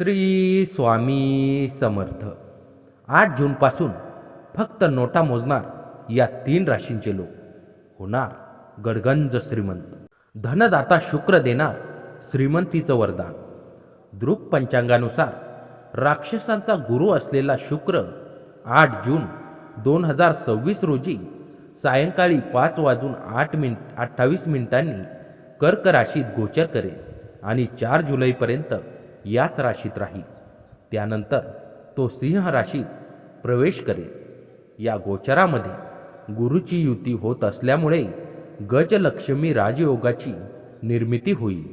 श्री स्वामी समर्थ. 8 जूनपासून फक्त नोटा मोजणार या 3 राशींचे लोक होणार गडगंज श्रीमंत. धनदाता शुक्र देणार श्रीमंतीचं वरदान. दृक पंचांगानुसार राक्षसांचा गुरु असलेला शुक्र 8 जून 2026 रोजी सायंकाळी 5:28 कर्क राशीत गोचर करेल आणि 4 जुलैपर्यंत याच राशीत राहील. त्यानंतर तो सिंह राशीत प्रवेश करेल. या गोचरामध्ये गुरुची युती होत असल्यामुळे गजलक्ष्मी राजयोगाची निर्मिती होईल.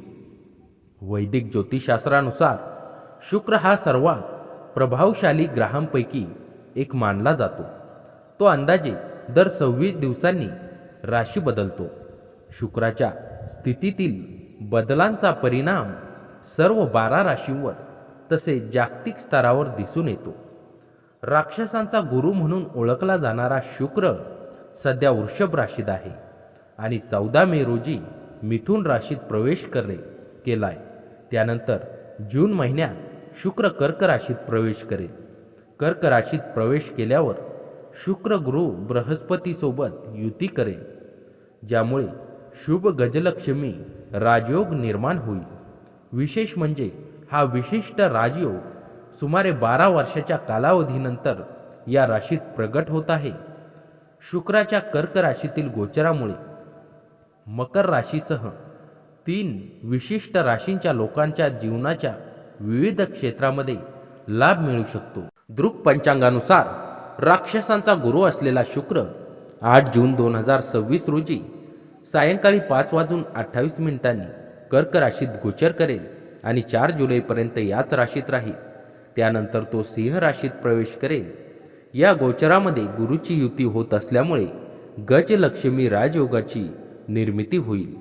वैदिक ज्योतिषशास्त्रानुसार शुक्र हा सर्वात प्रभावशाली ग्रहांपैकी एक मानला जातो. तो अंदाजे दर 26 दिवसांनी राशी बदलतो. शुक्राच्या स्थितीतील बदलांचा परिणाम सर्व 12 राशींवर तसेच जागतिक स्तरावर दिसून येतो. राक्षसांचा गुरु म्हणून ओळखला जाणारा शुक्र सध्या वृषभ राशीत आहे आणि 14 मे रोजी मिथुन राशीत प्रवेश केलाय. त्यानंतर जून महिन्यात शुक्र कर्क राशीत प्रवेश करेल. कर्क राशीत प्रवेश केल्यावर शुक्र गुरु बृहस्पती सोबत युती करेल, ज्यामुळे शुभ गजलक्ष्मी राजयोग निर्माण होईल. विशेष म्हणजे हा विशिष्ट राजयोग सुमारे 12 वर्षाच्या कालावधीनंतर या राशीत प्रगट होत आहे. शुक्राच्या कर्क राशीतील गोचरामुळे मकर राशीसह 3 विशिष्ट राशींच्या लोकांच्या जीवनाच्या विविध क्षेत्रामध्ये लाभ मिळू शकतो. दृक पंचांगानुसार राक्षसांचा गुरु असलेला शुक्र 8 जून 2026 रोजी सायंकाळी 5:28 कर्क राशीत गोचर करेल आणि 4 जुलैपर्यंत याच राशीत राहील. त्यानंतर तो सिंह राशीत प्रवेश करेल. या गोचरामध्ये गुरुची युती होत असल्यामुळे गजलक्ष्मी राजयोगाची निर्मिती होईल.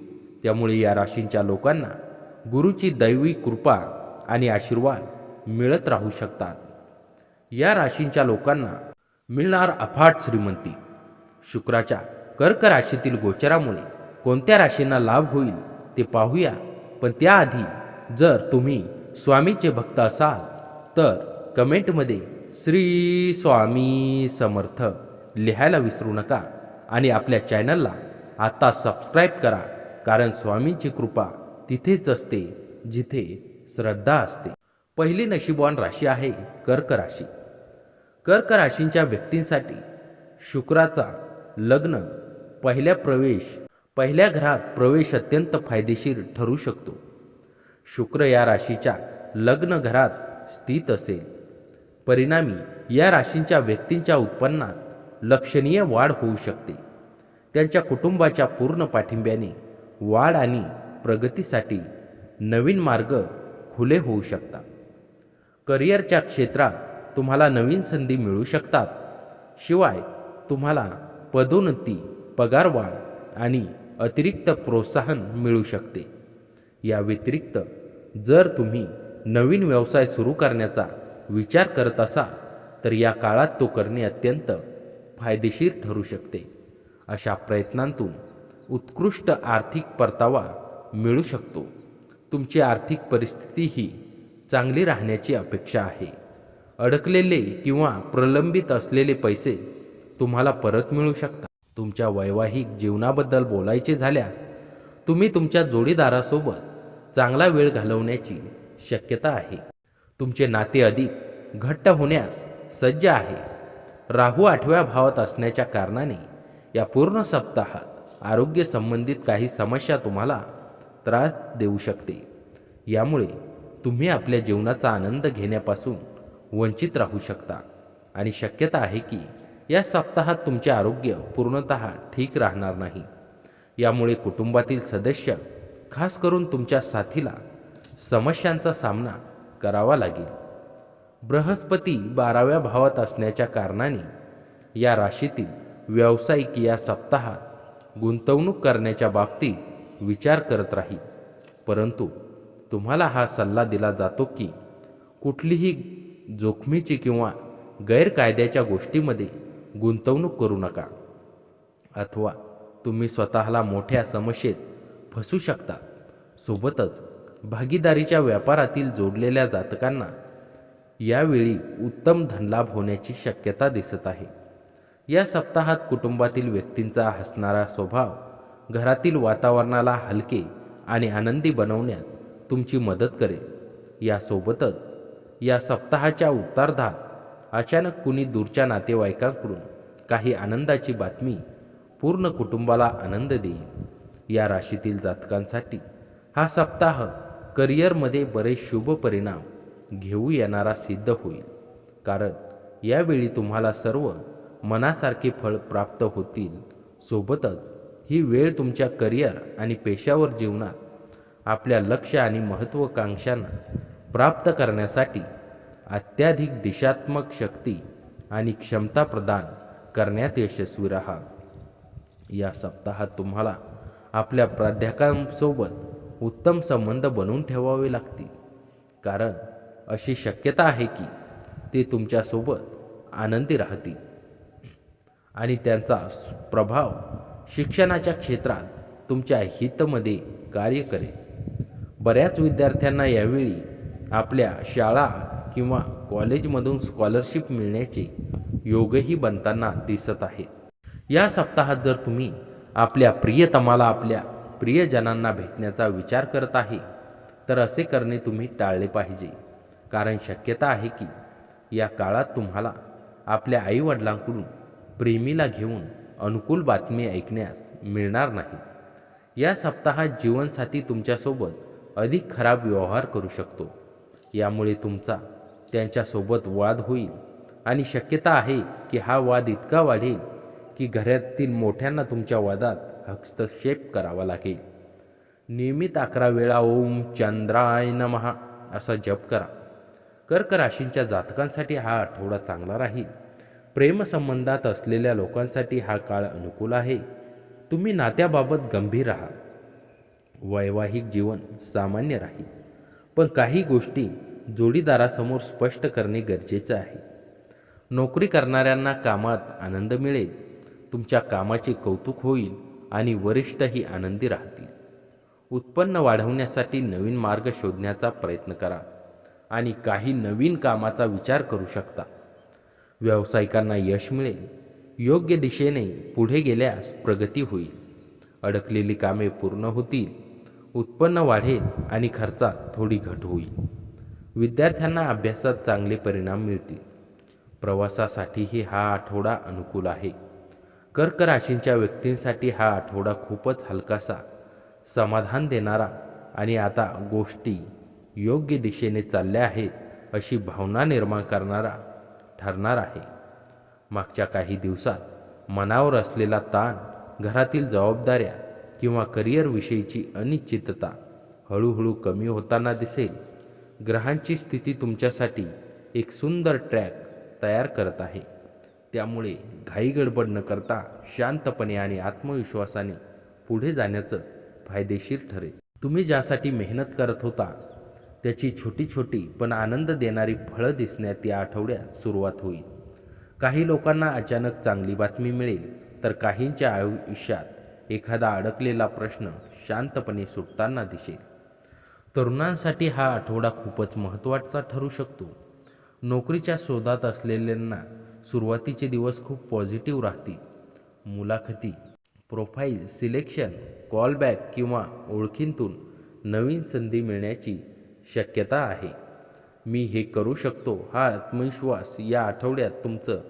त्यामुळे या राशींच्या लोकांना गुरुची दैवी कृपा आणि आशीर्वाद मिळत राहू शकतात. या राशींच्या लोकांना मिळणार अफाट श्रीमंती. शुक्राच्या कर्क राशीतील गोचरामुळे कोणत्या राशींना लाभ होईल ते पाहूया. पण त्याआधी जर तुम्ही स्वामीचे भक्त असाल तर कमेंटमध्ये श्री स्वामी समर्थ लिहायला विसरू नका आणि आपल्या चॅनलला आता सबस्क्राईब करा, कारण स्वामींची कृपा तिथेच असते जिथे श्रद्धा असते. पहिली नशीबवान राशी आहे कर्क राशी. कर्क राशींच्या व्यक्तींसाठी शुक्राचा लग्न पहिल्या घरात प्रवेश अत्यंत फायदेशीर ठरू शकतो. शुक्र या राशीच्या लग्न घरात स्थित असेल. परिणामी या राशींच्या व्यक्तींच्या उत्पन्नात लक्षणीय वाढ होऊ शकते. त्यांच्या कुटुंबाच्या पूर्ण पाठिंब्याने वाढ आणि प्रगतीसाठी नवीन मार्ग खुले होऊ शकतात. करिअरच्या क्षेत्रात तुम्हाला नवीन संधी मिळू शकतात. शिवाय तुम्हाला पदोन्नती, पगारवाढ आणि अतिरिक्त प्रोत्साहन मिळू शकते. या व्यतिरिक्त जर तुम्ही नवीन व्यवसाय सुरू करण्याचा विचार करत असाल तर या काळात तो करणे अत्यंत फायदेशीर ठरू शकते. अशा प्रयत्नांतून उत्कृष्ट आर्थिक परतावा मिळू शकतो. तुमची आर्थिक परिस्थितीही चांगली राहण्याची अपेक्षा आहे. अडकलेले किंवा प्रलंबित असलेले पैसे तुम्हाला परत मिळू शकतात. तुमच्या वैवाहिक जीवनाबद्दल बोलायचे झाल्यास तुम्ही तुमच्या जोडीदारासोबत चांगला वेळ घालवण्याची शक्यता आहे. तुमचे नाते अधिक घट्ट होण्यास सज्ज आहे. राहू 8व्या भावात असण्याच्या कारणाने या पूर्ण सप्ताहात आरोग्य संबंधित काही समस्या तुम्हाला त्रास देऊ शकते. यामुळे तुम्ही आपल्या जीवनाचा आनंद घेण्यापासून वंचित राहू शकता आणि शक्यता आहे की या सप्ताहात तुमचे आरोग्य पूर्णतः ठीक राहणार नाही. यामुळे कुटुंबातील सदस्य, खास करून तुमच्या साथीला समस्यांचा सामना करावा लागेल. बृहस्पती 12व्या भावात असण्याच्या कारणाने या राशीतील व्यावसायिक या सप्ताहात गुंतवणूक करण्याच्या बाबतीत विचार करत राहील. परंतु तुम्हाला हा सल्ला दिला जातो की कुठलीही जोखमीची किंवा गैरकायद्याच्या गोष्टीमध्ये गुंतवणूक करू नका, अथवा तुम्ही स्वतःला मोठ्या समस्येत फसू शकता. सोबतच भागीदारीच्या व्यापारातील जोडलेल्या जातकांना यावेळी उत्तम धनलाभ होण्याची शक्यता दिसत आहे. या सप्ताहात कुटुंबातील व्यक्तींचा हसणारा स्वभाव घरातील वातावरणाला हलके आणि आनंदी बनवण्यात तुमची मदत करेल. यासोबतच या सप्ताहाच्या उत्तरार्धात अचानक कुणी दूरच्या नातेवाईकांकडून काही आनंदाची बातमी पूर्ण कुटुंबाला आनंद देईल. या राशीतील जातकांसाठी हा सप्ताह करिअरमध्ये बरेच शुभ परिणाम घेऊ येणारा सिद्ध होईल, कारण यावेळी तुम्हाला सर्व मनासारखे फळ प्राप्त होतील. सोबतच ही वेळ तुमच्या करिअर आणि पेशावर जीवनात आपल्या लक्ष्य आणि महत्त्वाकांक्षांना प्राप्त करण्यासाठी अत्याधिक दिशात्मक शक्ती आणि क्षमता प्रदान करण्यात यशस्वी राहा. या सप्ताहात तुम्हाला आपल्या प्राध्यापकांसोबत उत्तम संबंध बनवून ठेवावे लागतील, कारण अशी शक्यता आहे की ते तुमच्यासोबत आनंदी राहतील आणि त्यांचा प्रभाव शिक्षणाच्या क्षेत्रात तुमच्या हितमध्ये कार्य करेल. बऱ्याच विद्यार्थ्यांना यावेळी आपल्या शाळा किंवा कॉलेजमधून स्कॉलरशिप मिळण्याचे योगही बनताना दिसत आहेत. या सप्ताहात जर तुम्ही आपल्या प्रियतमाला आपल्या प्रियजनांना भेटण्याचा विचार करत आहे तर असे करणे तुम्ही टाळले पाहिजे, कारण शक्यता आहे की या काळात तुम्हाला आपल्या आईवडिलांकडून प्रेमीला घेऊन अनुकूल बातमी ऐकण्यास मिळणार नाही. या सप्ताहात जीवनसाथी तुमच्यासोबत अधिक खराब व्यवहार करू शकतो. यामुळे तुमचा त्यांच्यासोबत वाद होईल आणि शक्यता आहे की हा वाद इतका वाढेल की घरातील मोठ्यांना तुमच्या वादात हस्तक्षेप करावा लागेल. नियमित 11 वेळा ओम चंद्राय नमः असा जप करा. कर्क राशींच्या जातकांसाठी हा आठवडा चांगला राहील. प्रेमसंबंधात असलेल्या लोकांसाठी हा काळ अनुकूल आहे. तुम्ही नात्याबाबत गंभीर राहा. वैवाहिक जीवन सामान्य राहील, पण काही गोष्टी जोडीदारासमोर स्पष्ट करणे गरजेचे आहे. नोकरी करणाऱ्यांना कामात आनंद मिळेल. तुमच्या कामाचे कौतुक होईल आणि वरिष्ठही आनंदी राहतील. उत्पन्न वाढवण्यासाठी नवीन मार्ग शोधण्याचा प्रयत्न करा आणि काही नवीन कामाचा विचार करू शकता. व्यावसायिकांना यश मिळेल. योग्य दिशेने पुढे गेल्यास प्रगती होईल. अडकलेली कामे पूर्ण होतील. उत्पन्न वाढेल आणि खर्चात थोडी घट होईल. विद्यार्थ्यांना अभ्यासात चांगले परिणाम मिळतील. प्रवासासाठीही हा आठवडा अनुकूल आहे. कर्क राशींच्या व्यक्तींसाठी हा आठवडा खूपच हलकासा, समाधान देणारा आणि आता गोष्टी योग्य दिशेने चालल्या आहेत अशी भावना निर्माण करणारा ठरणार आहे. मागच्या काही दिवसात मनावर असलेला ताण, घरातील जबाबदाऱ्या किंवा करिअरविषयीची अनिश्चितता हळूहळू कमी होताना दिसेल. ग्रहांची स्थिती तुमच्यासाठी एक सुंदर ट्रॅक तयार करत आहे. त्यामुळे घाई गडबड न करता शांतपणे आणि आत्मविश्वासाने पुढे जाण्याचं फायदेशीर ठरेल. तुम्ही ज्यासाठी मेहनत करत होता त्याची छोटी छोटी पण आनंद देणारी फळं दिसण्यात या आठवड्यात सुरुवात होईल. काही लोकांना अचानक चांगली बातमी मिळेल, तर काहींच्या आयुष्यात एखादा अडकलेला प्रश्न शांतपणे सुटताना दिसेल. तरुणांसाठी हा आठवडा खूपच महत्त्वाचा ठरू शकतो. नोकरीच्या शोधात असलेल्यांना सुरुवातीचे दिवस खूप पॉझिटिव्ह राहतील. मुलाखती, प्रोफाईल सिलेक्शन, कॉलबॅक किंवा ओळखींतून नवीन संधी मिळण्याची शक्यता आहे. मी हे करू शकतो हा आत्मविश्वास या आठवड्यात तुमचं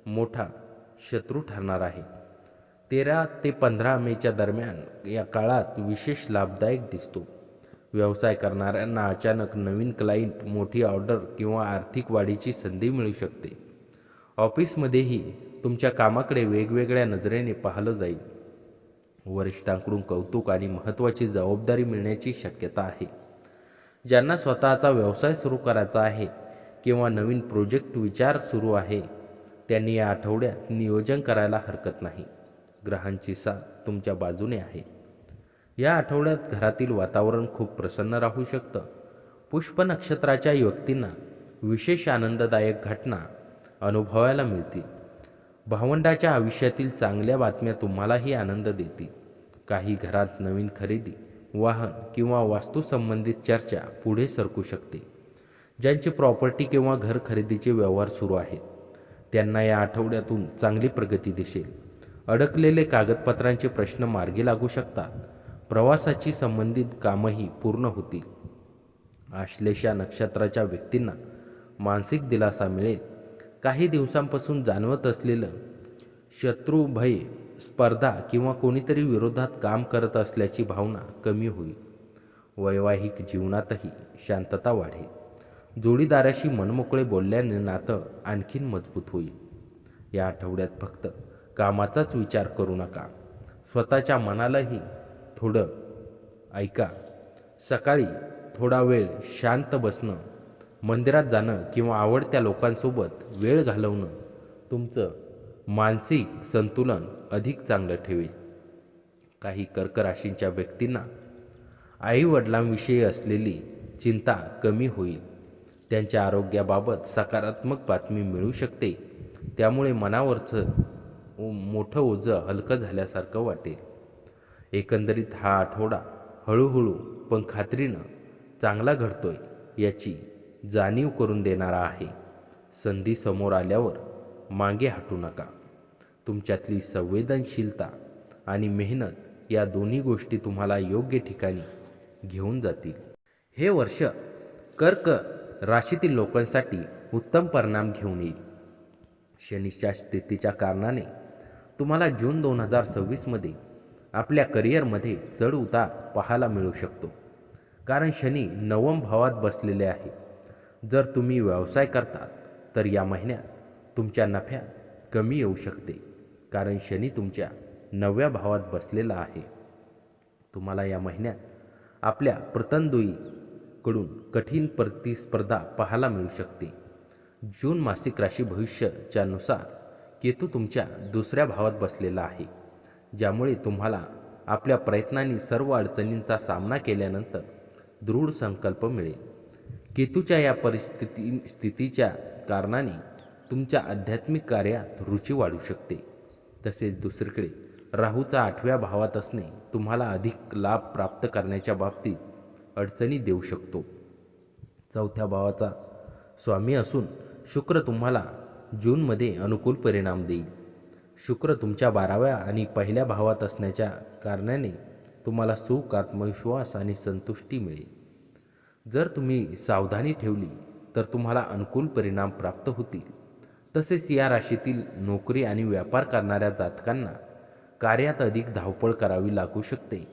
मोठा शत्रू ठरणार आहे. 13 ते 15 मेच्या दरम्यान या काळात विशेष लाभदायक दिसतो. व्यवसाय करणाऱ्यांना अचानक नवीन क्लायंट, मोठी ऑर्डर किंवा आर्थिक वाढीची संधी मिळू शकते. ऑफिसमध्येही तुमच्या कामाकडे वेगवेगळ्या नजरेने पाहिलं जाईल. वरिष्ठांकडून कौतुक आणि महत्त्वाची जबाबदारी मिळण्याची शक्यता आहे. ज्यांना स्वतःचा व्यवसाय सुरू करायचा आहे किंवा नवीन प्रोजेक्ट विचार सुरू आहे त्यांनी या आठवड्यात नियोजन करायला हरकत नाही. ग्रहांची साथ तुमच्या बाजूने आहे. या आठवड्यात घरातील वातावरण खूप प्रसन्न राहू शकतं. पुष्प नक्षत्राच्या व्यक्तींना विशेष आनंददायक घटना अनुभवायला मिळतील. भावंडाच्या आयुष्यातील चांगल्या बातम्या तुम्हालाही आनंद देतील. काही घरात नवीन खरेदी वाहन किंवा वास्तूसंबंधित चर्चा पुढे सरकू शकते. ज्यांचे प्रॉपर्टी किंवा घर खरेदीचे व्यवहार सुरू आहेत त्यांना या आठवड्यातून चांगली प्रगती दिसेल. अडकलेले कागदपत्रांचे प्रश्न मार्गी लागू शकतात. प्रवासाची संबंधित कामंही पूर्ण होतील. आश्लेषा नक्षत्राच्या व्यक्तींना मानसिक दिलासा मिळेल. काही दिवसांपासून जाणवत असलेलं शत्रू, भय, स्पर्धा किंवा कोणीतरी विरोधात काम करत असल्याची भावना कमी होईल. वैवाहिक जीवनातही शांतता वाढेल. जोडीदाराशी मनमोकळे बोलल्याने नातं आणखीन मजबूत होईल. या आठवड्यात फक्त कामाचाच विचार करू नका, स्वतःच्या मनालाही थोडं ऐका. सकाळी थोडा वेळ शांत बसणं, मंदिरात जाणं किंवा आवडत्या लोकांसोबत वेळ घालवणं तुमचं मानसिक संतुलन अधिक चांगलं ठेवेल. काही कर्क राशींच्या व्यक्तींना आईवडिलांविषयी असलेली चिंता कमी होईल. त्यांच्या आरोग्याबाबत सकारात्मक बातमी मिळू शकते. त्यामुळे मनावरचं मोठं ओझं हलकं झाल्यासारखं वाटेल. एकंदरीत हा आठवडा हळूहळू पण खात्रीनं चांगला घडतोय याची जाणीव करून देणारा आहे. संधी समोर आल्यावर मागे हटू नका. तुमच्यातली संवेदनशीलता आणि मेहनत या दोन्ही गोष्टी तुम्हाला योग्य ठिकाणी घेऊन जातील. हे वर्ष कर्क राशीतील लोकांसाठी उत्तम परिणाम घेऊन येईल. शनीच्या स्थितीच्या कारणाने तुम्हाला जून 2026मध्ये आपल्या करिअरमध्ये चढ उतार पाहायला मिळू शकतो. कारण शनी नवम भावात बसलेले आहे. जर तुम्ही व्यवसाय करतात तर या महिन्यात तुमच्या नफ्यात कमी येऊ शकते, कारण शनी तुमच्या 9व्या भावात बसलेला आहे. तुम्हाला या महिन्यात आपल्या प्रतिद्वंद्वीकडून कठीण प्रतिस्पर्धा पाहायला मिळू शकते. जून मासिक राशी भविष्याच्या नुसार केतू तुमच्या 2ऱ्या भावात बसलेला आहे, ज्यामुळे तुम्हाला आपल्या प्रयत्नांनी सर्व अडचणींचा सामना केल्यानंतर दृढ संकल्प मिळेल. केतूच्या या स्थितीच्या कारणाने तुमच्या आध्यात्मिक कार्यात रुची वाढू शकते. तसेच दुसरीकडे राहूचा 8व्या भावात असणे तुम्हाला अधिक लाभ प्राप्त करण्याच्या बाबतीत अडचणी देऊ शकतो. 4थ्या भावाचा स्वामी असून शुक्र तुम्हाला जूनमध्ये अनुकूल परिणाम देईल. शुक्र तुमच्या 12व्या आणि 1ल्या भावात असण्याच्या कारणाने तुम्हाला सुख, आत्मविश्वास आणि संतुष्टी मिळेल. जर तुम्ही सावधानी ठेवली तर तुम्हाला अनुकूल परिणाम प्राप्त होतील. तसेच या राशीतील नोकरी आणि व्यापार करणाऱ्या जातकांना कार्यात अधिक धावपळ करावी लागू शकते.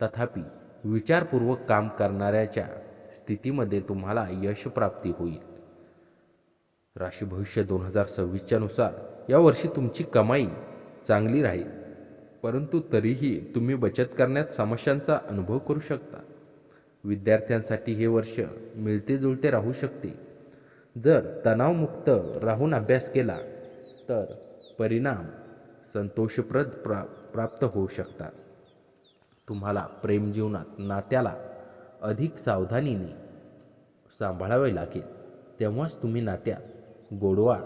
तथापि विचारपूर्वक काम करणाऱ्याच्या स्थितीमध्ये तुम्हाला यशप्राप्ती होईल. राशी भविष्य 2026च्या नुसार यावर्षी तुमची कमाई चांगली राहील, परंतु तरीही तुम्ही बचत करण्यात समस्यांचा अनुभव करू शकता. विद्यार्थ्यांसाठी हे वर्ष मिळते-जुळते राहू शकते. जर तणावमुक्त राहून अभ्यास केला तर परिणाम संतोषप्रद प्राप्त होऊ शकतात. तुम्हाला प्रेमजीवनात नात्याला अधिक सावधानीने सांभाळावे लागेल, तेव्हाच तुम्ही नात्यात गोडवा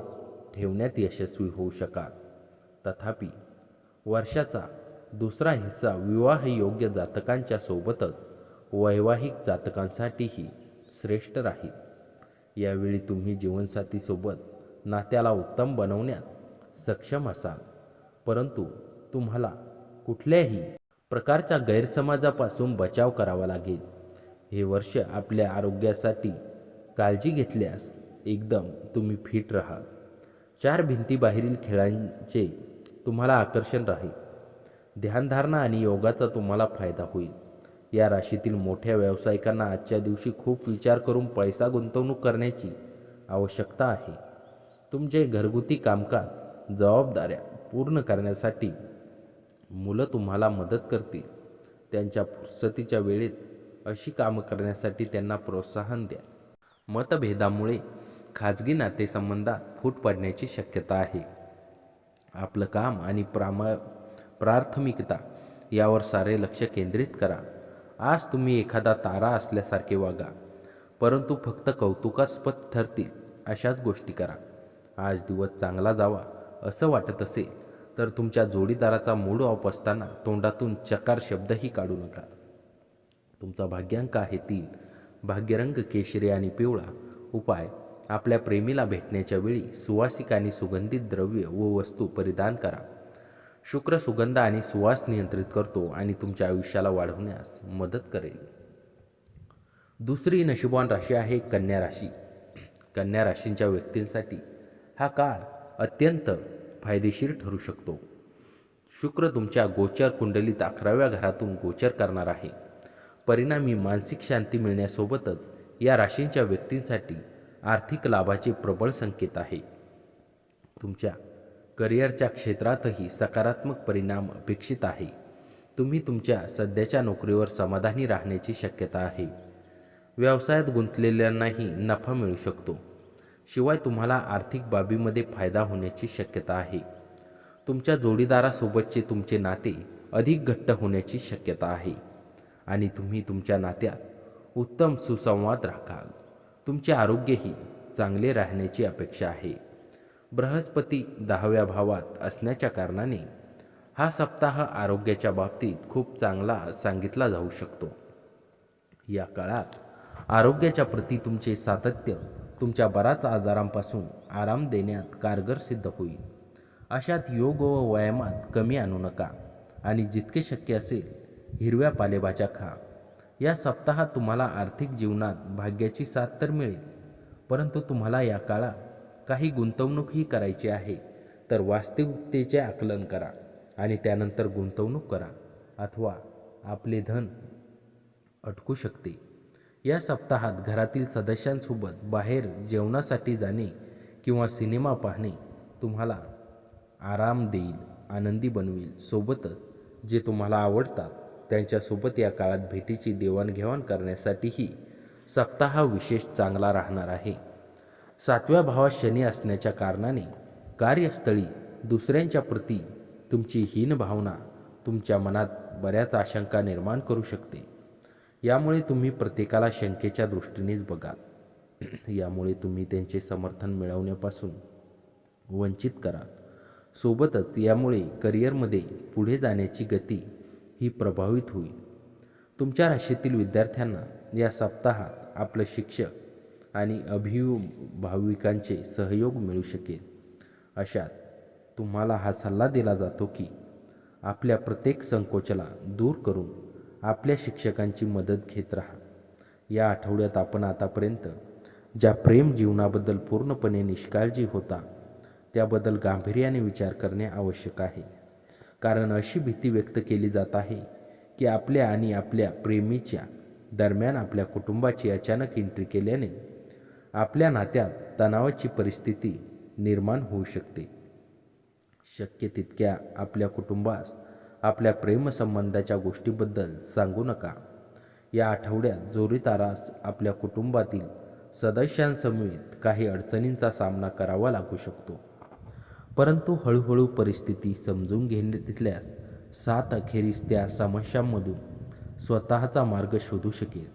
ठेवण्यात यशस्वी होऊ शकाल. तथापि वर्षाचा दुसरा हिस्सा विवाहयोग्य जातकांच्या सोबतच वैवाहिक जातकांसाठीही श्रेष्ठ राहील. यावेळी तुम्ही जीवनसाथीसोबत नात्याला उत्तम बनवण्यात सक्षम असाल, परंतु तुम्हाला कुठल्याही प्रकारच्या गैरसमजापासून बचाव करावा लागेल. हे वर्ष आपल्या आरोग्यासाठी काळजी घेतल्यास एकदम तुम्ही फिट राहाल. 4 भिंतीबाहेरील खेळांचे तुम्हाला आकर्षण राहील. ध्यानधारणा आणि योगाचा तुम्हाला फायदा होईल. या राशीतील मोठ्या व्यावसायिकांना आजच्या दिवशी खूप विचार करून पैसा गुंतवणूक करण्याची आवश्यकता आहे. तुमचे घरगुती कामकाज, जबाबदाऱ्या पूर्ण करण्यासाठी मुलं तुम्हाला मदत करतील. त्यांच्या फुरसतीच्या वेळेत अशी कामं करण्यासाठी त्यांना प्रोत्साहन द्या. मतभेदामुळे खाजगी नातेसंबंधात फूट पडण्याची शक्यता आहे. आपलं काम आणि प्राथमिकता यावर सारे लक्ष केंद्रित करा. आज तुम्ही एखादा तारा असल्यासारखे वागा, परंतु फक्त कौतुकास्पद ठरतील अशाच गोष्टी करा. आज दिवस चांगला जावा असं वाटत असेल तर तुमच्या जोडीदाराचा मूड ऑफ असताना तोंडातून चकार शब्दही काढू नका. तुमचा भाग्यांक आहे 3. भाग्यरंग केशरी आणि पिवळा. उपाय: आपल्या प्रेमीला भेटण्याच्या वेळी सुवासिक आणि सुगंधित द्रव्य व वस्तू परिधान करा. शुक्र सुगंध आणि सुवास नियंत्रित करतो आणि तुमच्या आयुष्याला वाढवण्यास मदत करेल. दुसरी नशीबवान राशी आहे कन्या राशी. कन्या राशींच्या व्यक्तींसाठी हा काळ अत्यंत फायदेशीर ठरू शकतो. शुक्र तुमच्या गोचर कुंडलीत 11व्या घरातून गोचर करणार आहे. परिणामी मानसिक शांती मिळण्यासोबतच या राशींच्या व्यक्तींसाठी आर्थिक लाभाचे प्रबळ संकेत आहे. तुमच्या करिअरच्या क्षेत्रातही सकारात्मक परिणाम अपेक्षित आहे. तुम्ही तुमच्या सध्याच्या नोकरीवर समाधानी राहण्याची शक्यता आहे. व्यवसायात गुंतलेल्यांनाही नफा मिळू शकतो. शिवाय तुम्हाला आर्थिक बाबीमध्ये फायदा होण्याची शक्यता आहे. तुमच्या जोडीदारासोबतचे तुमचे नाते अधिक घट्ट होण्याची शक्यता आहे आणि तुम्ही तुमच्या नात्यात उत्तम सुसंवाद राखाल. तुमचे आरोग्यही चांगले राहण्याची अपेक्षा आहे. बृहस्पती 10व्या भावात असण्याच्या कारणाने हा सप्ताह आरोग्याच्या बाबतीत खूप चांगला सांगितला जाऊ शकतो. या काळात आरोग्याच्या प्रती तुमचे सातत्य तुमच्या बऱ्याच आजारांपासून आराम देण्यात कारगर सिद्ध होईल. अशात योग व व्यायामात कमी आणू नका आणि जितके शक्य असेल हिरव्या पालेभाज्या खा. या सप्ताहात तुम्हाला आर्थिक जीवनात भाग्याची साथ तर मिळेल, परंतु तुम्हाला या काळात काही गुंतवणूकही करायची आहे, तर वास्तविकतेचे आकलन करा आणि त्यानंतर गुंतवणूक करा, अथवा आपले धन अटकू शकते. या सप्ताहात घरातील सदस्यांसोबत बाहेर जेवणासाठी जाणे किंवा सिनेमा पाहणे तुम्हाला आराम देईल, आनंदी बनवेल. सोबतच जे तुम्हाला आवडतात त्यांच्यासोबत या काळात भेटीची देवाणघेवाण करण्यासाठीही सप्ताह विशेष चांगला राहणार आहे. 7व्या भावात शनी असण्याच्या कारणाने कार्यस्थळी दुसऱ्यांच्या प्रती तुमची हीन भावना तुमच्या मनात बऱ्याच आशंका निर्माण करू शकते. यामुळे तुम्ही प्रत्येकाला शंकेच्या दृष्टीनेच बघाल. यामुळे तुम्ही त्यांचे समर्थन मिळवण्यापासून वंचित कराल. सोबतच यामुळे करिअरमध्ये पुढे जाण्याची गती ही प्रभावित होईल. तुमच्या राशीतील विद्यार्थ्यांना या सप्ताहात आपलं शिक्षक आणि अभिभाविकांचे सहयोग मिळू शकेल. अशात तुम्हाला हा सल्ला दिला जातो की आपल्या प्रत्येक संकोचाला दूर करून आपल्या शिक्षकांची मदत घेत राहा. या आठवड्यात आपण आतापर्यंत ज्या प्रेम जीवनाबद्दल पूर्णपणे निष्काळजी होता त्याबद्दल गांभीर्याने विचार करणे आवश्यक आहे. कारण अशी भीती व्यक्त केली जात आहे की आपल्या आणि आपल्या प्रेमीच्या दरम्यान आपल्या कुटुंबाची अचानक एंट्री केल्याने आपल्या नात्यात तणावाची परिस्थिती निर्माण होऊ शकते. शक्य तितक्या आपल्या कुटुंबास आपल्या प्रेमसंबंधाच्या गोष्टीबद्दल सांगू नका. या आठवड्यात जोडीदारास आपल्या कुटुंबातील सदस्यांसमवेत काही अडचणींचा सामना करावा लागू शकतो, परंतु हळूहळू परिस्थिती समजून घेतल्यास साथ अखेरीस त्या समस्यांमधून स्वतःचा मार्ग शोधू शकेल.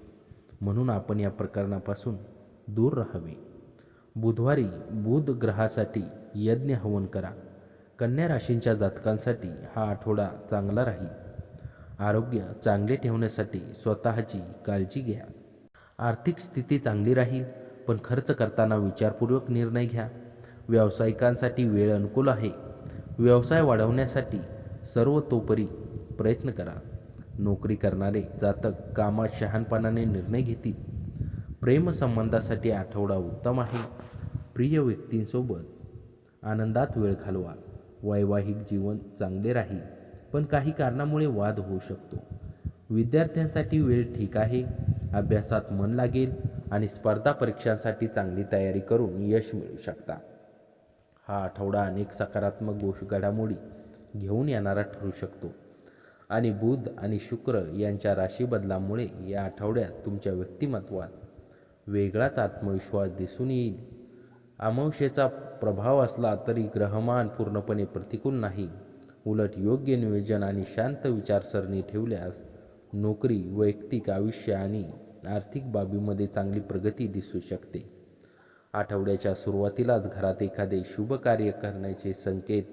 म्हणून आपण या प्रकरणापासून दूर राहावे. बुधवारी बुध ग्रहासाठी यज्ञ हवन करा. कन्या राशींच्या जातकांसाठी हा आठवडा चांगला राहील. आरोग्य चांगले ठेवण्यासाठी स्वतःची काळजी घ्या. आर्थिक स्थिती चांगली राहील, पण खर्च करताना विचारपूर्वक निर्णय घ्या. व्यावसायिकांसाठी वेळ अनुकूल आहे. व्यवसाय वाढवण्यासाठी सर्वतोपरी प्रयत्न करा. नोकरी करणारे जातक कामात शहाणपणाने निर्णय घेतील. प्रेमसंबंधासाठी आठवडा उत्तम आहे. प्रिय व्यक्तींसोबत आनंदात वेळ घालवा. वैवाहिक जीवन चांगले राहील, पण काही कारणामुळे वाद होऊ शकतो. विद्यार्थ्यांसाठी वेळ ठीक आहे. अभ्यासात मन लागेल आणि स्पर्धा परीक्षांसाठी चांगली तयारी करून यश मिळवू शकता. हा आठवडा अनेक सकारात्मक घडामोडी घेऊन येणारा ठरू शकतो आणि बुध आणि शुक्र यांच्या राशी बदलामुळे या आठवड्यात तुमच्या व्यक्तिमत्वात वेगळाच आत्मविश्वास दिसून येईल. अमावस्येचा प्रभाव असला तरी ग्रहमान पूर्णपणे प्रतिकूल नाही. उलट योग्य नियोजन आणि शांत विचारसरणी ठेवल्यास नोकरी, वैयक्तिक आयुष्य आणि आर्थिक बाबीमध्ये चांगली प्रगती दिसू शकते. आठवड्याच्या सुरुवातीलाच घरात एखादे शुभ कार्य करण्याचे संकेत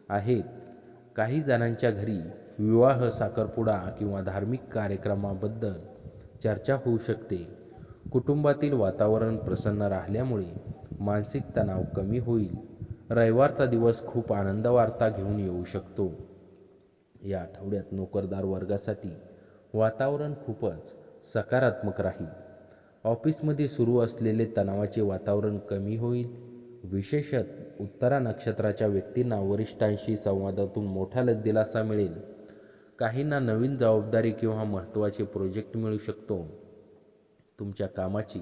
आहेत. काही जणांच्या घरी विवाह, साखरपुडा किंवा धार्मिक कार्यक्रमाबद्दल चर्चा होऊ शकते. कुटुंबातील वातावरण प्रसन्न राहिल्यामुळे मानसिक तणाव कमी होईल. रविवारचा दिवस खूप आनंद वार्ता घेऊन येऊ शकतो. या आठवड्यात नोकरदार वर्गासाठी वातावरण खूपच सकारात्मक राहील. ऑफिसमध्ये सुरू असलेले तणावाचे वातावरण कमी होईल. विशेषतः उत्तरा नक्षत्राच्या व्यक्तींना वरिष्ठांशी संवादातून मोठा दिलासा मिळेल. काहींना नवीन जबाबदारी किंवा महत्त्वाचे प्रोजेक्ट मिळू शकतो. तुमच्या कामाची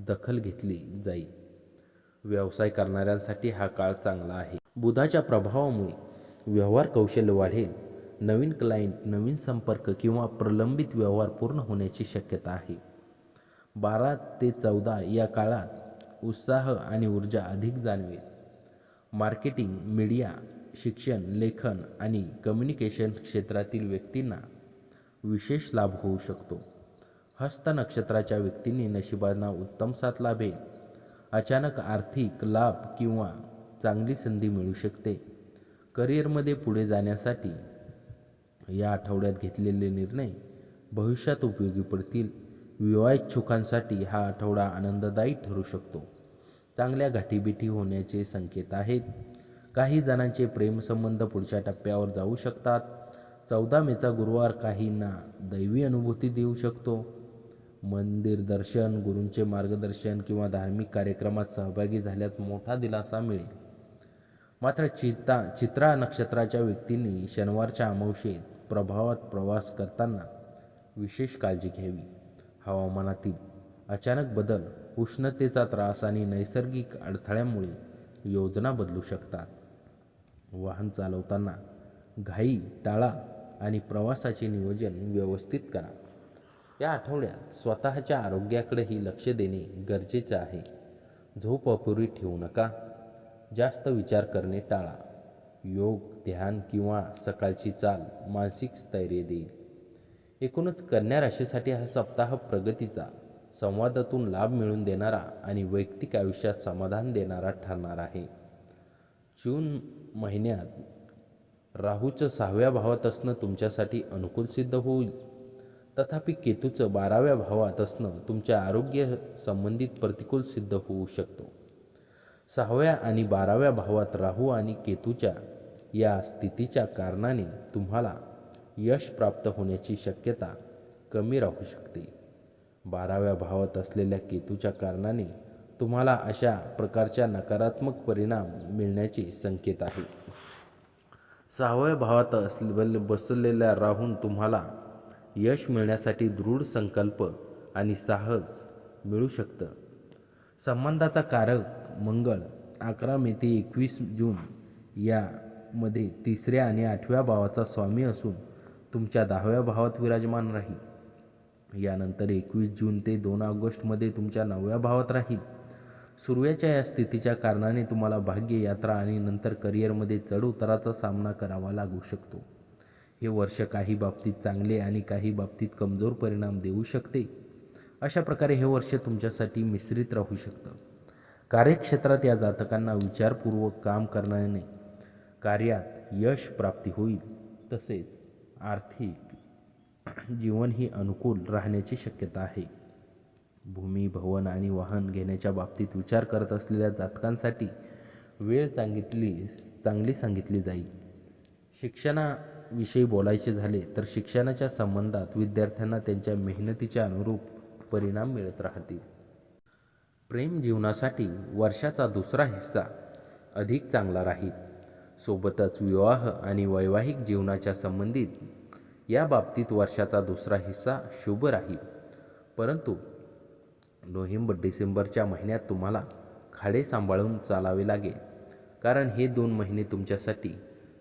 दखल घेतली जाईल. व्यवसाय करणाऱ्यांसाठी हा काळ चांगला आहे. बुधाच्या प्रभावामुळे व्यवहार कौशल्य वाढेल. नवीन क्लायंट, नवीन संपर्क किंवा प्रलंबित व्यवहार पूर्ण होण्याची शक्यता आहे. 12 ते 14 या काळात उत्साह आणि ऊर्जा अधिक जाणवेल. मार्केटिंग, मीडिया, शिक्षण, लेखन आणि कम्युनिकेशन क्षेत्रातील व्यक्तींना विशेष लाभ होऊ शकतो. हस्त नक्षत्राच्या व्यक्तींनी नशिबाला उत्तम साथ लाभेल. अचानक आर्थिक लाभ किंवा चांगली संधी मिळू शकते. करिअरमध्ये पुढे जाण्यासाठी या आठवड्यात घेतलेले निर्णय भविष्यात उपयोगी पडतील. विवाहिच्छुकांसाठी हा आठवडा आनंददायी ठरू शकतो. चांगल्या गाठीभेटी होण्याचे संकेत आहेत. काही जणांचे प्रेमसंबंध पुढच्या टप्प्यावर जाऊ शकतात. 14 मेचा गुरुवार काहींना दैवी अनुभूती देऊ शकतो. मंदिर दर्शन, गुरूंचे मार्गदर्शन किंवा धार्मिक कार्यक्रमात सहभागी झाल्यास मोठा दिलासा मिळेल. मात्र चित्रा नक्षत्राच्या व्यक्तींनी शनिवारच्या अमावस्येत प्रभावात प्रवास करताना विशेष काळजी घ्यावी. हवामानातील अचानक बदल, उष्णतेचा त्रास आणि नैसर्गिक अडथळ्यामुळे योजना बदलू शकतात. वाहन चालवताना घाई टाळा आणि प्रवासाचे नियोजन व्यवस्थित करा. या आठवड्यात स्वतःच्या आरोग्याकडेही लक्ष देणे गरजेचे आहे. झोप अपुरी ठेवू नका. जास्त विचार करणे टाळा. योग, ध्यान किंवा सकाळची चाल मानसिक स्थैर्य देईल. एकूणच कन्या राशीसाठी हा सप्ताह प्रगतीचा, संवादातून लाभ मिळवून देणारा आणि वैयक्तिक आयुष्यात समाधान देणारा ठरणार आहे. जून महिन्यात राहूचं 6व्या भावात असणं तुमच्यासाठी अनुकूल सिद्ध होईल. तथापि केतूचं 12व्या भावात असणं तुमच्या आरोग्य संबंधित प्रतिकूल सिद्ध होऊ शकतो. 6व्या आणि 12व्या भावात राहू आणि केतूच्या या स्थितीच्या कारणाने तुम्हाला यश प्राप्त होण्याची शक्यता कमी राहू शकते. 12व्या भावात असलेल्या केतूच्या कारणाने तुम्हाला अशा प्रकारच्या नकारात्मक परिणाम मिळण्याचे संकेत आहे. 6व्या भावात बसलेल्या राहून तुम्हाला यश मिळण्यासाठी दृढ संकल्प आणि साहस मिळू शकतं. संबंधाचा कारक मंगळ 11 मे ते 21 जून यामध्ये 3ऱ्या आणि 8व्या भावाचा स्वामी असून तुमच्या 10व्या भावात विराजमान राहील. यानंतर 21 जून ते 2 ऑगस्टमध्ये तुमच्या 9व्या भावात राहील. सूर्याच्या या स्थितीच्या कारणाने तुम्हाला भाग्य, यात्रा आणि नंतर करिअरमध्ये चढउताराचा सामना करावा लागू शकतो. हे वर्ष काही बाबतीत चांगले आणि काही बाबतीत कमजोर परिणाम देऊ शकते. अशा प्रकारे हे वर्ष तुमच्यासाठी मिश्रित राहू शकतं. कार्यक्षेत्रात या जातकांना विचारपूर्वक काम करण्याने कार्यात यश प्राप्ती होईल. तसेच आर्थिक जीवनही अनुकूल राहण्याची शक्यता आहे. भूमी, भवन आणि वाहन घेण्याच्या बाबतीत विचार करत असलेल्या जातकांसाठी वेळ चांगली सांगितली जाईल. शिक्षणाविषयी बोलायचे झाले तर शिक्षणाच्या संबंधात विद्यार्थ्यांना त्यांच्या मेहनतीच्या अनुरूप परिणाम मिळत राहतील. प्रेम जीवनासाठी वर्षाचा दुसरा हिस्सा अधिक चांगला राहील. सोबतच विवाह आणि वैवाहिक जीवनाच्या संबंधित या बाबतीत वर्षाचा दुसरा हिस्सा शुभ राहील. परंतु नोव्हेंबर-डिसेंबरच्या महिन्यात तुम्हाला खाडे सांभाळून चालावे लागेल, कारण हे 2 महिने तुमच्यासाठी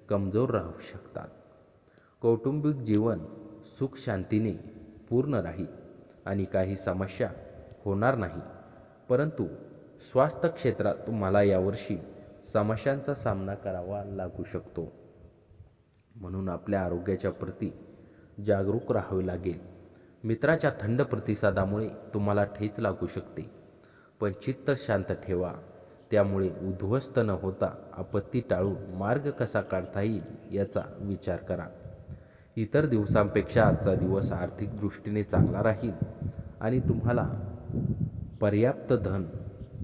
कमजोर राहू शकतात. कौटुंबिक जीवन सुख शांतीने पूर्ण राहील आणि काही समस्या होणार नाही. परंतु स्वास्थ्य क्षेत्रात तुम्हाला यावर्षी समस्यांचा सामना करावा लागू शकतो. म्हणून आपल्या आरोग्याच्या प्रती जागरूक राहावे लागेल. मित्राच्या थंड प्रतिसादामुळे तुम्हाला ठेच लागू शकते, पण चित्त शांत ठेवा. त्यामुळे उद्ध्वस्त न होता आपत्ती टाळून मार्ग कसा काढता येईल याचा विचार करा. इतर दिवसांपेक्षा आजचा दिवस आर्थिक दृष्टीने चांगला राहील आणि तुम्हाला पर्याप्त धन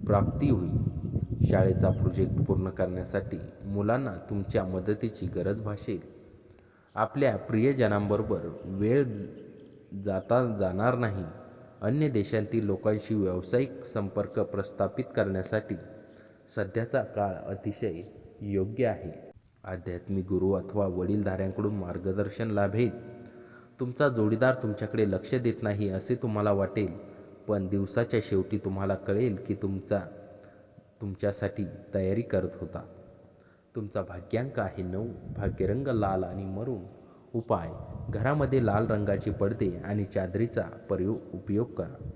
प्राप्ती होईल. शाळेचा प्रोजेक्ट पूर्ण करण्यासाठी मुलांना तुमच्या मदतीची गरज भासेल. आपल्या प्रियजनांबरोबर वेळ जाता जाणार नाही. अन्य देशांतील लोकांशी व्यावसायिक संपर्क प्रस्थापित करण्यासाठी सध्याचा काळ अतिशय योग्य आहे. आध्यात्मिक गुरु अथवा वडीलधाऱ्यांकडून मार्गदर्शन लाभेल. तुमचा जोडीदार तुमच्याकडे लक्ष देत नाही असे तुम्हाला वाटेल, पण दिवसाच्या शेवटी तुम्हाला कळेल की तुमच्यासाठी तयारी करत होता. तुमचा भाग्यांक आहे 9. भाग्यरंग लाल आणि मरून. उपाय: घरामध्ये लाल रंगाचे पडदे आणि चादरीचा उपयोग करा.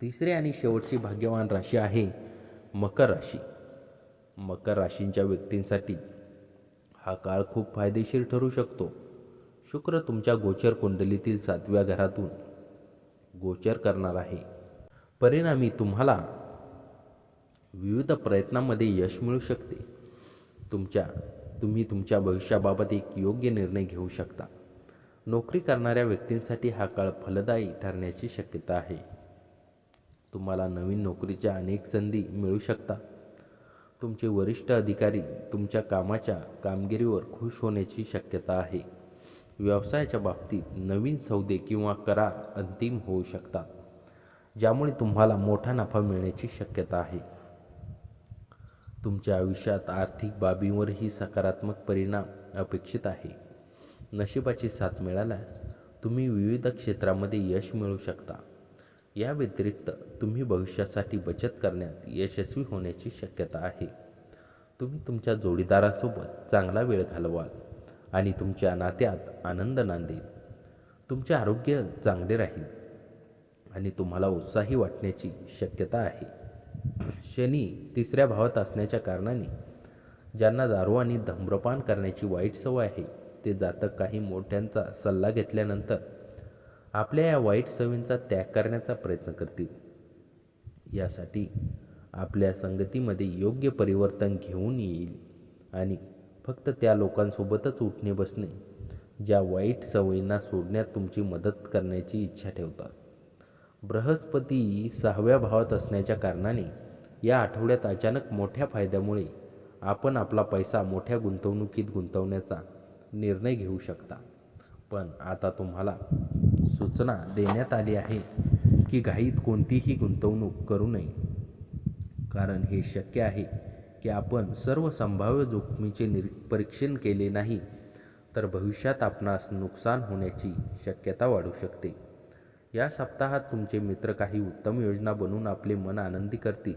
तिसरी आणि शेवटची भाग्यवान राशी आहे मकर राशी. मकर राशींच्या व्यक्तींसाठी हा काळ खूप फायदेशीर ठरू शकतो. शुक्र तुमच्या गोचर कुंडलीतील 7व्या घरातून गोचर करणार आहे. परिणामी तुम्हाला विविध प्रयत्नांमध्ये यश मिळू शकते. तुम्ही तुमच्या भविष्याबाबत एक योग्य निर्णय घेऊ शकता. नोकरी करणाऱ्या व्यक्तींसाठी हा काळ फलदायी ठरण्याची शक्यता आहे. तुम्हाला नवीन नोकरीच्या अनेक संधी मिळू शकतात. तुमचे वरिष्ठ अधिकारी तुमच्या कामगिरीवर खुश होण्याची शक्यता आहे. व्यवसायाच्या बाबतीत नवीन सौदे किंवा करार अंतिम होऊ शकतात, ज्यामुळे तुम्हाला मोठा नफा मिळण्याची शक्यता आहे. तुमच्या आयुष्यात आर्थिक बाबींवरही सकारात्मक परिणाम अपेक्षित आहे. नशिबाची साथ मिळाल्यास तुम्ही विविध क्षेत्रामध्ये यश मिळवू शकता. या व्यतिरिक्त तुम्ही भविष्यासाठी बचत करण्यात यशस्वी होण्याची शक्यता आहे. तुम्ही तुमच्या जोडीदारासोबत चांगला वेळ घालवाल आणि तुमच्या नात्यात आनंद नांदेल. तुमचे आरोग्य चांगले राहील आणि तुम्हाला उत्साही वाटण्याची शक्यता आहे. शनी 3ऱ्या भावात असण्याच्या कारणाने ज्यांना दारू आणि धूम्रपान करण्याची वाईट सवय आहे, ते जातक काही मोठ्यांचा सल्ला घेतल्यानंतर आपल्या या वाईट सवयींचा त्याग करण्याचा प्रयत्न करतील. यासाठी आपल्या संगतीमध्ये योग्य परिवर्तन घेऊन येईल आणि फक्त त्या लोकांसोबतच उठणे बसणे ज्या वाईट सवयींना सोडण्यात तुमची मदत करण्याची इच्छा ठेवतात. बृहस्पती 6व्या भावात असण्याच्या कारणाने या आठवड्यात अचानक मोठ्या फायद्यामुळे आपण आपला पैसा मोठ्या गुंतवणुकीत गुंतवण्याचा निर्णय घेऊ शकता. पण आता तुम्हाला सूचना देण्यात आली आहे की घाईत कोणतीही गुंतवणूक करू नये, कारण हे शक्य आहे की आपण सर्व संभाव्य जोखमीचे परीक्षण केले नाही तर भविष्यात आपणास नुकसान होण्याची शक्यता वाढू शकते. या सप्ताहात तुमचे मित्र काही उत्तम योजना बनवून आपले मन आनंदी करतील.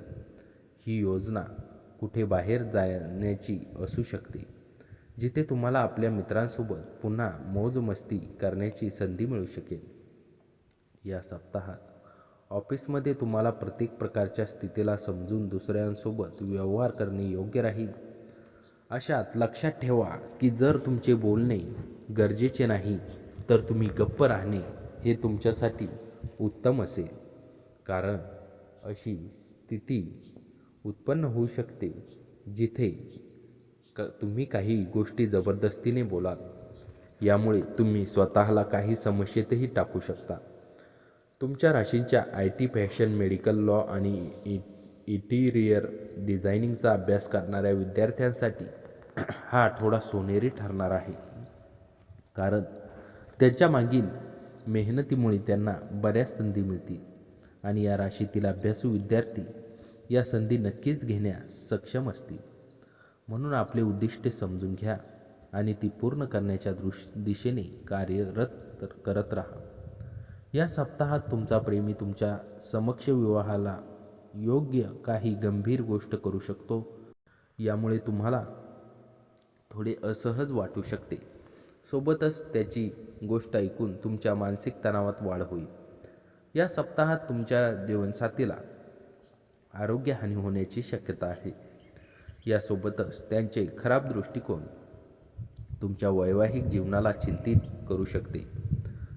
ही योजना कुठे बाहेर जाण्याची असू शकते, जिथे तुम्हाला आपल्या मित्रांसोबत पुन्हा मौज-मस्ती करण्याची संधी मिळू शकेल. या सप्ताहात ऑफिसमध्ये तुम्हाला प्रत्येक प्रकारच्या स्थितीला समजून दुसऱ्यांसोबत व्यवहार करणे योग्य राहील. अशात लक्षात ठेवा की जर तुमचे बोलणे गरजेचे नाही तर तुम्ही गप्प राहणे हे तुमच्यासाठी उत्तम असेल, कारण अशी स्थिती उत्पन्न होऊ शकते जिथे तुम्ही काही गोष्टी जबरदस्तीने बोलाल. यामुळे तुम्ही स्वतःला काही समस्येतही टाकू शकता. तुमच्या राशींच्या IT, फॅशन, मेडिकल, लॉ आणि इंटिरियर डिझायनिंगचा अभ्यास करणाऱ्या विद्यार्थ्यांसाठी हा आठवडा सोनेरी ठरणार आहे, कारण त्यांच्या मागील मेहनतीमुळे त्यांना बऱ्याच संधी मिळतील आणि या राशीतील अभ्यासू विद्यार्थी या संधी नक्कीच घेण्यास सक्षम असतील. म्हणून आपले उद्दिष्टे समजून घ्या आणि ती पूर्ण करण्याच्या दिशेने कार्यरत करत राहा. या सप्ताहात तुमचा प्रेमी तुमच्या समक्ष विवाहाला योग्य काही गंभीर गोष्ट करू शकतो. यामुळे तुम्हाला थोडे असहज वाटू शकते. सोबतच त्याची गोष्ट ऐकून तुमच्या मानसिक तणावात वाढ होईल. या सप्ताहात तुमच्या जीवनसाथीला आरोग्यहानी होण्याची शक्यता आहे. यासोबतच त्यांचे खराब दृष्टिकोन तुमच्या वैवाहिक जीवनाला चिंतित करू शकते.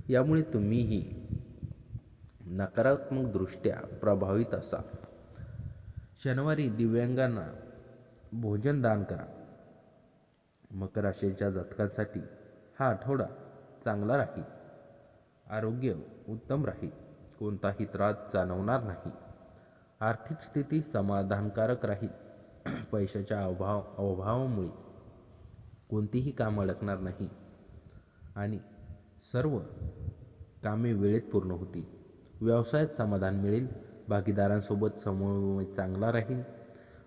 यामुळे तुम्हीही नकारात्मकदृष्ट्या प्रभावित असाल. शनिवारी दिव्यांगांना भोजन दान करा. मकर राशीच्या जातकांसाठी हा आठवडा चांगला राहील. आरोग्य उत्तम राहील. कोणताही त्रास जाणवणार नाही. आर्थिक स्थिती समाधानकारक राहील. पैशाच्या अभावामुळे कोणतीही काम अडकणार नाही आणि सर्व कामे वेळेत पूर्ण होतील. व्यवसायात समाधान मिळेल. भागीदारांसोबत समन्वय चांगला राहील.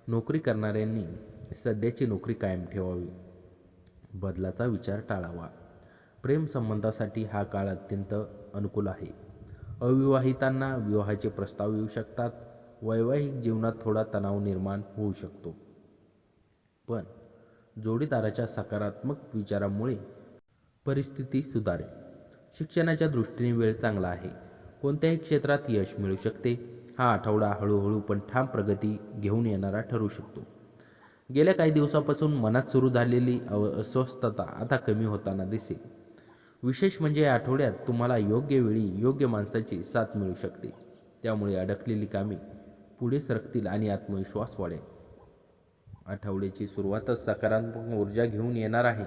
नोकरी करणाऱ्यांनी सध्याची नोकरी कायम ठेवावी. बदलाचा विचार टाळावा. प्रेम संबंधासाठी हा काळ अत्यंत अनुकूल आहे. अविवाहितांना विवाहाचे प्रस्ताव येऊ शकतात. वैवाहिक जीवनात थोडा तणाव निर्माण होऊ शकतो, पण जोडीदाराच्या सकारात्मक विचारामुळे परिस्थिती सुधारेल. शिक्षणाच्या दृष्टीने वेळ चांगला आहे. कोणत्याही क्षेत्रात यश मिळू शकते. हा आठवडा हळूहळू पण ठाम प्रगती घेऊन येणारा ठरू शकतो. गेल्या काही दिवसापासून मनात सुरू झालेली अस्वस्थता आता कमी होताना दिसेल. विशेष म्हणजे या आठवड्यात तुम्हाला योग्य वेळी योग्य माणसाची साथ मिळू शकते. त्यामुळे अडकलेली कामे पुढे सरकतील आणि आत्मविश्वास वाढेल. आठवड्याची सुरुवातच सकारात्मक ऊर्जा घेऊन येणार आहे.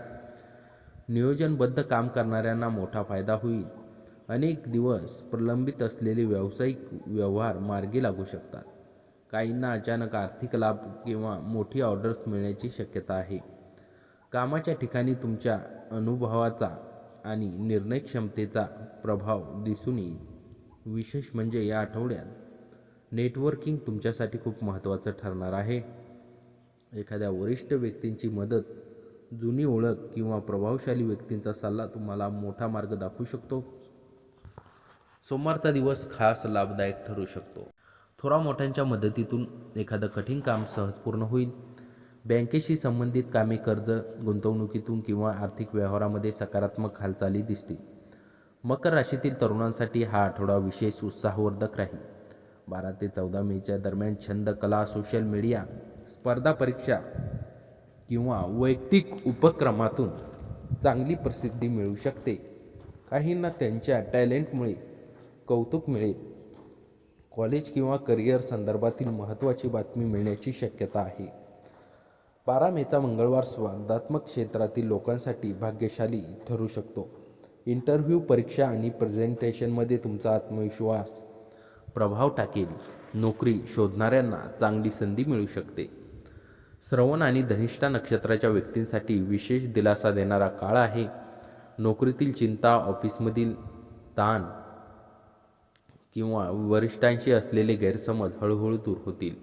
नियोजनबद्ध काम करणाऱ्यांना मोठा फायदा होईल. अनेक दिवस प्रलंबित असलेले व्यावसायिक व्यवहार मार्गी लागू शकतात. काहींना अचानक आर्थिक लाभ किंवा मोठी ऑर्डर्स मिळण्याची शक्यता आहे. कामाच्या ठिकाणी तुमच्या अनुभवाचा आणि निर्णय क्षमतेचा प्रभाव दिसून येईल. विशेष म्हणजे या आठवड्यात नेटवर्किंग तुमच्यासाठी खूप महत्त्वाचं ठरणार आहे. एखाद्या वरिष्ठ व्यक्तींची मदत, जुनी ओळख किंवा प्रभावशाली व्यक्तींचा सल्ला तुम्हाला मोठा मार्ग दाखवू शकतो. सोमवारचा दिवस खास लाभदायक ठरू शकतो. थोरा मोठ्यांच्या मदतीतून एखादं कठीण काम सहज पूर्ण होईल. बँकेशी संबंधित कामे, कर्ज, गुंतवणुकीतून किंवा आर्थिक व्यवहारामध्ये सकारात्मक हालचाली दिसतील. मकर राशीतील तरुणांसाठी हा आठवडा विशेष उत्साहवर्धक राहील. 12 ते 14 मेच्या दरम्यान छंद, कला, सोशल मीडिया, स्पर्धा परीक्षा किंवा वैयक्तिक उपक्रमातून चांगली प्रसिद्धी मिळू शकते. काहींना त्यांच्या टॅलेंटमुळे कौतुक मिळेल. कॉलेज किंवा करिअर संदर्भातील महत्त्वाची बातमी मिळण्याची शक्यता आहे. 12 मेचा मंगळवार स्पर्धात्मक क्षेत्रातील लोकांसाठी भाग्यशाली ठरू शकतो. इंटरव्ह्यू, परीक्षा आणि प्रेझेंटेशनमध्ये तुमचा आत्मविश्वास प्रभाव टाकेल. नोकरी शोधणाऱ्यांना चांगली संधी मिळू शकते. श्रवण आणि धनिष्ठा नक्षत्राच्या व्यक्तींसाठी विशेष दिलासा देणारा काळ आहे. नोकरीतील चिंता, ऑफिसमधील ताण किंवा वरिष्ठांशी असलेले गैरसमज हळूहळू दूर होतील.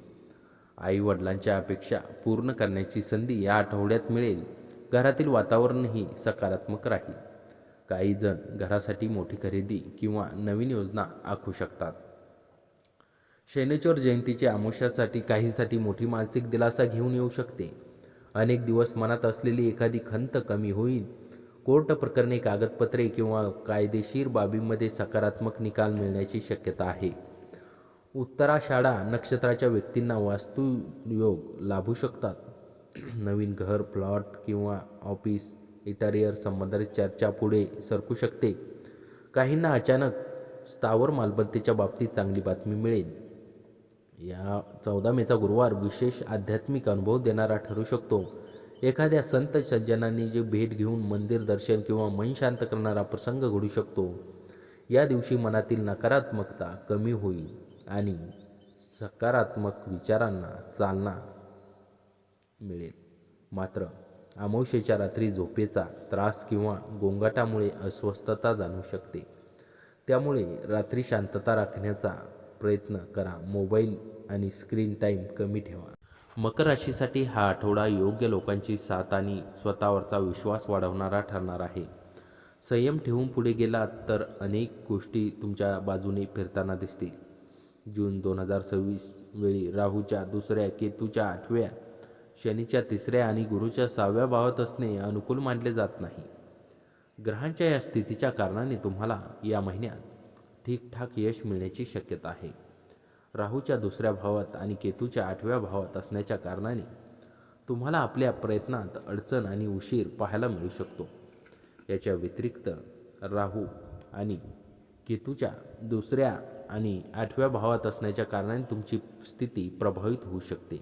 आई वडिलांच्या अपेक्षा पूर्ण करण्याची संधी या आठवड्यात मिळेल. घरातील वातावरणही सकारात्मक राहील. काही जण घरासाठी मोठी खरेदी किंवा नवीन योजना आखू शकतात. शनैश्वर जयंतीच्या अमावस्येसाठी काहींसाठी मोठी मानसिक दिलासा घेऊन येऊ शकते. अनेक दिवस मनात असलेली एखादी खंत कमी होईल. कोर्ट प्रकरणे, कागदपत्रे किंवा कायदेशीर बाबींमध्ये सकारात्मक निकाल मिळण्याची शक्यता आहे. उत्तराषाढा नक्षत्राच्या व्यक्तींना वास्तुयोग लाभू शकतात. नवीन घर, प्लॉट किंवा ऑफिस इंटेरियर संबंधित चर्चा पुढे सरकू शकते. काहींना अचानक स्थावर मालमत्तेच्या बाबतीत चांगली बातमी मिळेल. या 14 मेचा गुरुवार विशेष आध्यात्मिक अनुभव देणारा ठरू शकतो. एखाद्या संत सज्जनांनी जे भेट घेऊन मंदिर दर्शन किंवा मन शांत करणारा प्रसंग घडू शकतो. या दिवशी मनातील नकारात्मकता कमी होईल आणि सकारात्मक विचारांना चालना मिळेल. मात्र अमावस्येच्या रात्री झोपेचा त्रास किंवा गोंगाटामुळे अस्वस्थता जाणवू शकते. त्यामुळे रात्री शांतता राखण्याचा प्रयत्न करा. मोबाईल आणि स्क्रीन टाईम कमी ठेवा. मकर राशीसाठी हा आठवडा योग्य लोकांची साथ आणि स्वतःवरचा विश्वास वाढवणारा ठरणार आहे. संयम ठेवून पुढे गेलात तर अनेक गोष्टी तुमच्या बाजूने फिरताना दिसतील. जून 2026 वेळी राहूच्या 2ऱ्या, केतूच्या 8व्या, शनीच्या 3ऱ्या आणि गुरूच्या 6व्या भावात असणे अनुकूल मानले जात नाही. ग्रहांच्या या स्थितीच्या कारणाने तुम्हाला या महिन्यात ठीकठाक यश मिळण्याची शक्यता आहे. राहूच्या 2ऱ्या भावात आणि केतूच्या 8व्या भावात असण्याच्या कारणाने तुम्हाला आपल्या प्रयत्नात अडचण आणि उशीर पाहायला मिळू शकतो. याच्या व्यतिरिक्त राहू आणि केतूच्या 2ऱ्या आणि 8व्या भावात असण्याच्या कारणाने तुमची स्थिती प्रभावित होऊ शकते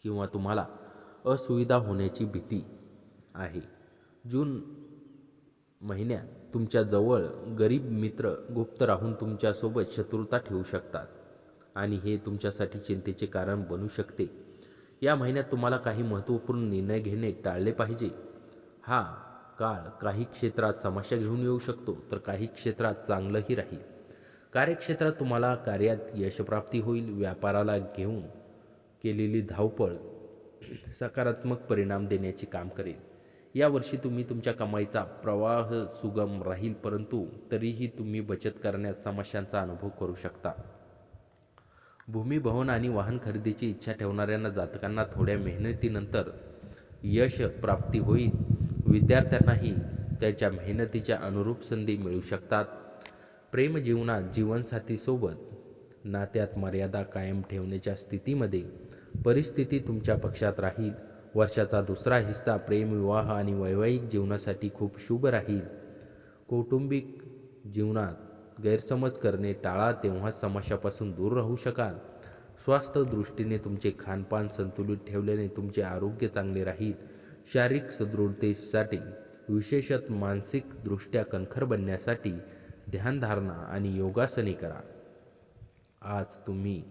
किंवा तुम्हाला असुविधा होण्याची भीती आहे. जून महिन्यात तुमच्या जवळ गरीब मित्र गुप्त राहून तुमच्यासोबत शत्रुता ठेवू शकतात आणि हे तुमच्यासाठी चिंतेचे कारण बनू शकते. या महिन्यात तुम्हाला काही महत्त्वपूर्ण निर्णय घेणे टाळले पाहिजे. हा काळ काही क्षेत्रात समस्या घेऊन येऊ शकतो तर काही क्षेत्रात चांगलंही राहील. कार्यक्षेत्रात तुम्हाला कार्यात यशप्राप्ती होईल. व्यापाराला घेऊन केलेली धावपळ सकारात्मक परिणाम देण्याचे काम करेल. यावर्षी तुम्ही तुमच्या कमाईचा प्रवाह सुगम राहील, परंतु तरीही तुम्ही बचत करण्यात समस्यांचा अनुभव करू शकता. भूमी, भवन आणि वाहन खरेदीची इच्छा ठेवणाऱ्यांना जातकांना थोड्या मेहनतीनंतर यश प्राप्ती होईल. विद्यार्थ्यांनाही त्यांच्या मेहनतीच्या अनुरूप संधी मिळू शकतात. प्रेमजीवनात जीवनसाथीसोबत नात्यात मर्यादा कायम ठेवण्याच्या स्थितीमध्ये परिस्थिती तुमच्या पक्षात राहील. वर्षाचा दुसरा हिस्सा प्रेम, विवाह आणि वैवाहिक जीवनासाठी खूप शुभ राहील. कौटुंबिक जीवनात गैरसमज करणे टाळा, तेव्हा समस्यापासून दूर राहू शकाल. स्वास्थ्य दृष्टीने तुमचे खानपान संतुलित ठेवल्याने तुमचे आरोग्य चांगले राहील. शारीरिक सदृढतेसाठी विशेषतः मानसिक दृष्ट्या कणखर बनण्यासाठी ध्यानधारणा आणि योगासने करा. आज तुम्ही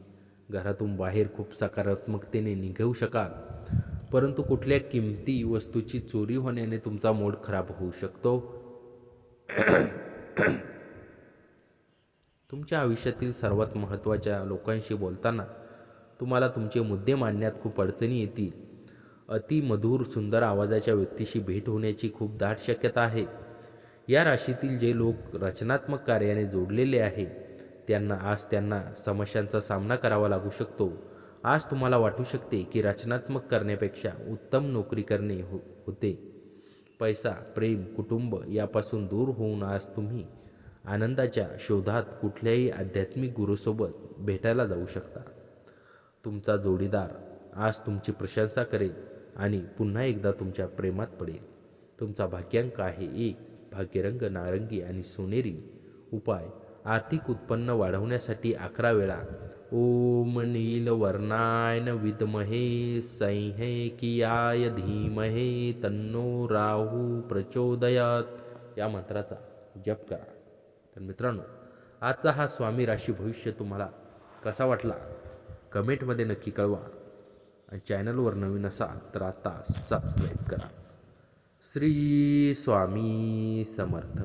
घरातून बाहेर खूप सकारात्मकतेने निघू शकाल, परंतु कुठल्या किमती वस्तूची चोरी होण्याने तुमचा मूड खराब होऊ शकतो. तुमच्या आयुष्यातील सर्वात महत्त्वाच्या लोकांशी बोलताना तुम्हाला तुमचे मुद्दे मांडण्यात खूप अडचणी येतील. अति मधुर सुंदर आवाजाच्या व्यक्तीशी भेट होण्याची खूप दाट शक्यता आहे. या राशीतील जे लोक रचनात्मक कार्याने जोडलेले आहेत त्यांना समस्यांचा सामना करावा लागू शकतो. आज तुम्हाला वाटू शकते की रचनात्मक करण्यापेक्षा उत्तम नोकरी करणे होते. पैसा, प्रेम, कुटुंब यापासून दूर होऊन आज तुम्ही आनंदाच्या शोधात कुठल्याही आध्यात्मिक गुरूसोबत भेटायला जाऊ शकता. तुमचा जोडीदार आज तुमची प्रशंसा करेल आणि पुन्हा एकदा तुमच्या प्रेमात पडेल. तुमचा भाग्यांक आहे 1. भाग्यरंग नारंगी आणि सोनेरी. उपाय: आर्थिक उत्पन्न वाढवण्यासाठी 11 वेळा ओम नीलवर्णाय विद्महे सह्येकियाय धीमहे तन्नो राहू प्रचोदयात या मंत्राचा जप करा. तर मित्रांनो, आजचा हा स्वामी राशी भविष्य तुम्हाला कसा वाटला कमेंटमध्ये नक्की कळवा. आणि चॅनलवर नवीन असाल तर आता सबस्क्राईब करा. श्री स्वामी समर्थ.